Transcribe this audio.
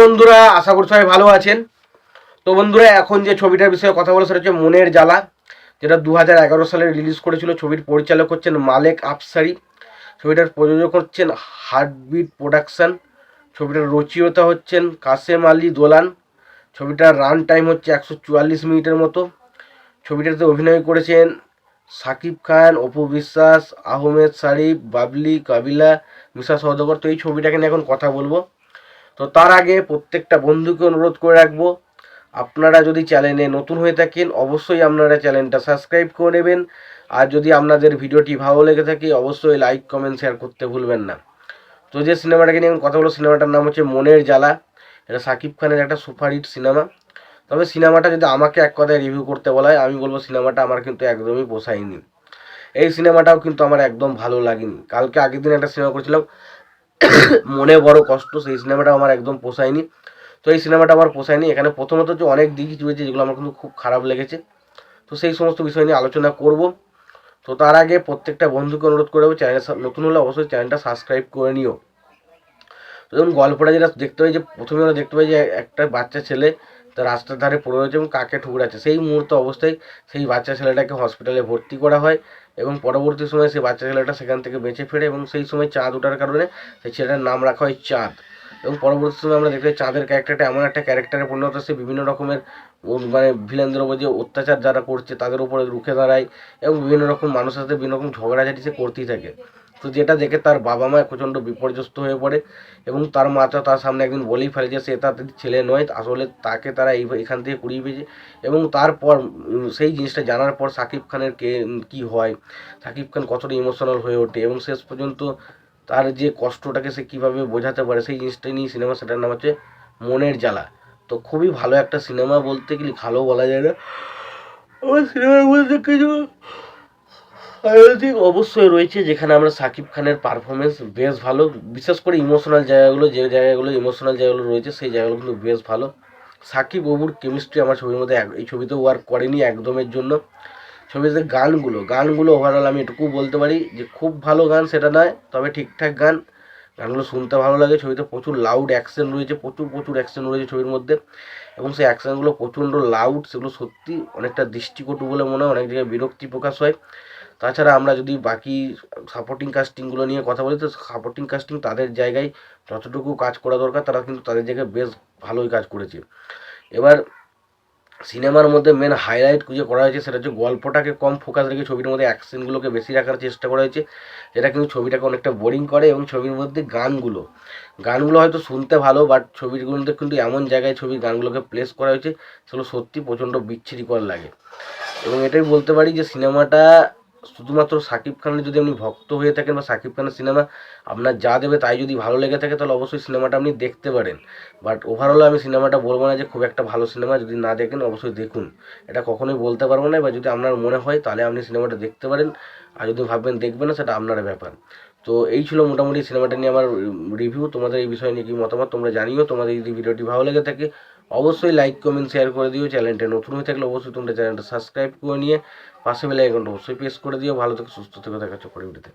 বন্ধুরা, আশা করি সবাই ভালো আছেন। তো বন্ধুরা, এখন যে ছবিটার বিষয়ে কথা বলা সেটা হচ্ছে মনের জ্বালা, যেটা 2011 সালে রিলিজ করেছিল। ছবির পরিচালক হচ্ছেন মালেক আফসারি, ছবিটার প্রযোজক হচ্ছেন হার্টবিট প্রোডাকশন, ছবিটার রচয়িতা হচ্ছেন কাসেম আলী দোলান। ছবিটার রান টাইম হচ্ছে 144 মিনিটের মতো। ছবিটাতে অভিনয় করেছেন সাকিব খান, অপু বিশ্বাস, আহমেদ শরীফ, বাবলি, কাবিলা, মিশা সওদাগর। তো এই ছবিটাকে নিয়ে এখন কথা বলবো। তো তার আগে প্রত্যেকটা বন্ধুকে অনুরোধ করে রাখবো, আপনারা যদি চ্যানেলে নতুন হয়ে থাকেন অবশ্যই আপনারা চ্যানেলটা সাবস্ক্রাইব করে নেবেন। আর যদি আপনাদের ভিডিওটি ভালো লেগে থাকে অবশ্যই লাইক কমেন্ট শেয়ার করতে ভুলবেন না। তো যে সিনেমাটাকে নিয়ে কথা বলো, সিনেমাটার নাম হচ্ছে মনের জ্বালা। এটা সাকিব খানের একটা সুপারহিট সিনেমা। তবে সিনেমাটা যদি আমাকে এক কথায় রিভিউ করতে বলা হয়, আমি বলবো সিনেমাটা আমার কিন্তু একদমই পোষায়নি। এই সিনেমাটাও কিন্তু আমার একদম ভালো লাগেনি। কালকে আগের দিন একটা সিনেমা করেছিলাম মনে বড় কষ্ট, সেই সিনেমাটা আমার একদম পোষায়নি। তো এই সিনেমাটা আমার পোষায়নি। এখানে প্রথমত হচ্ছে অনেক দিকই রয়েছে যেগুলো আমার কিন্তু খুব খারাপ লেগেছে। তো সেই সমস্ত বিষয় নিয়ে আলোচনা করব। তো তার আগে প্রত্যেকটা বন্ধুকে অনুরোধ করে দেবো, চ্যানেল নতুন হলে অবশ্যই চ্যানেলটা সাবস্ক্রাইব করে নিও। তো যেমন গল্পটা যেটা দেখতে পাই, যে প্রথমে আমরা দেখতে পাই যে একটা বাচ্চা ছেলে তার রাস্তার ধারে পড়ে রয়েছে এবং কাকে ঠুকরাচ্ছে। সেই মুহূর্ত অবস্থায় সেই বাচ্চা ছেলেটাকে হসপিটালে ভর্তি করা হয় এবং পরবর্তী সময় সেই বাচ্চা ছেলেটা সেখান থেকে বেঁচে ফেরে এবং সেই সময় চাঁদ ওঠার কারণে সেই ছেলেটার নাম রাখা হয় চাঁদ। এবং পরবর্তী সময় আমরা দেখতে পাই চাঁদের ক্যারেক্টারটা এমন একটা ক্যারেক্টারে পরিণত হচ্ছে, বিভিন্ন রকমের মানে ভিলেনদের উপর যে অত্যাচার যারা করছে তাদের উপরে রুখে দাঁড়ায় এবং বিভিন্ন রকম মানুষের সাথে বিভিন্ন রকম ঝগড়াঝাটি সে করতেই থাকে। তো যেটা দেখে তার বাবা মা প্রচণ্ড বিপর্যস্ত হয়ে পড়ে এবং তার মাতা তার সামনে একদিন বলেই ফেলে যে সে তার ছেলে নয়, আসলে তাকে তারা এখান থেকে কুড়িয়ে পেয়েছে। এবং তারপর সেই জিনিসটা জানার পর সাকিব খানের কী হয়, সাকিব খান কতটা ইমোশনাল হয়ে ওঠে এবং শেষ পর্যন্ত তার যে কষ্টটাকে সে কীভাবে বোঝাতে পারে, সেই জিনিসটা নিয়ে সিনেমা, সেটার নাম হচ্ছে মনের জ্বালা। তো খুবই ভালো একটা সিনেমা, বলতে গেলে ভালো বলা যায় না। আমার সিনেমার মধ্যে কিছু আয়োজিক অবশ্যই রয়েছে যেখানে আমরা সাকিব খানের পারফরমেন্স বেশ ভালো, বিশেষ করে ইমোশনাল জায়গাগুলো, যে জায়গাগুলো ইমোশনাল জায়গাগুলো রয়েছে সেই জায়গাগুলো কিন্তু বেশ ভালো। সাকিব অপুর কেমিস্ট্রি আমার ছবির মধ্যে এই ছবিতে ওয়ার্ক করেনি একদমের জন্য। ছবিতে গানগুলো ওভারঅল আমি এটুকু বলতে পারি যে খুব ভালো গান সেটা নয়, তবে ঠিকঠাক গান, গানগুলো শুনতে ভালো লাগে। ছবিতে প্রচুর লাউড অ্যাকশন রয়েছে, প্রচুর অ্যাকশন রয়েছে ছবির মধ্যে এবং সেই অ্যাকশনগুলো প্রচণ্ড লাউড, সেগুলো সত্যি অনেকটা দৃষ্টিকটু বলে মনে হয়, অনেক জায়গায় বিরক্তি প্রকাশ হয়। তাছাড়া আমরা যদি বাকি সাপোর্টিং কাস্টিংগুলো নিয়ে কথা বলি, তো সাপোর্টিং কাস্টিং তাদের জায়গায় যতটুকু কাজ করা দরকার তারা কিন্তু তাদের জায়গায় বেশ ভালোই কাজ করেছে। এবার সিনেমার মধ্যে মেন হাইলাইট খুঁজে করা হয়েছে সেটা হচ্ছে গল্পটাকে কম ফোকাস রেখে ছবির মধ্যে অ্যাকশনগুলোকে বেশি রাখার চেষ্টা করা হয়েছে, যেটা কিন্তু ছবিটাকে অনেকটা বোরিং করে। এবং ছবির মধ্যে গানগুলো হয়তো শুনতে ভালো, বাট ছবিগুলোতে কিন্তু এমন জায়গায় ছবির গানগুলোকে প্লেস করা হয়েছে সেগুলো সত্যি প্রচণ্ড বিচ্ছিরিকর লাগে। এবং এটাই বলতে পারি যে সিনেমাটা শুধুমাত্র সাকিব খানের যদি আপনি ভক্ত হয়ে থাকেন বা সাকিব খানের সিনেমা আপনার যা দেবে তাই যদি ভালো লেগে থাকে তাহলে অবশ্যই সিনেমাটা আপনি দেখতে পারেন। বাট ওভারঅল আমি সিনেমাটা বলবো না যে খুব একটা ভালো সিনেমা, যদি না দেখেন অবশ্যই দেখুন, এটা কখনোই বলতে পারবো না। বা যদি আপনার মনে হয় তাহলে আপনি সিনেমাটা দেখতে পারেন, আর যদি ভাববেন দেখবেন না সেটা আপনার ব্যাপার। তো এই ছিল মোটামুটি সিনেমাটা নিয়ে আমার রিভিউ। তোমাদের এই বিষয় নিয়ে কি মতামত তোমরা জানিও। তোমাদের যদি ভিডিওটি ভালো লেগে থাকে অবশ্যই লাইক কমেন্ট শেয়ার করে দিও। চ্যানেলটা নতুন হয়ে থাকলে অবশ্যই তোমরা চ্যানেলটা সাবস্ক্রাইব করে নিয়ে পাশে বেল আইকনটা অবশ্যই প্রেস করে দিও। ভালো থেকে সুস্থ থেকে দেখা হচ্ছে পরের ভিডিওতে।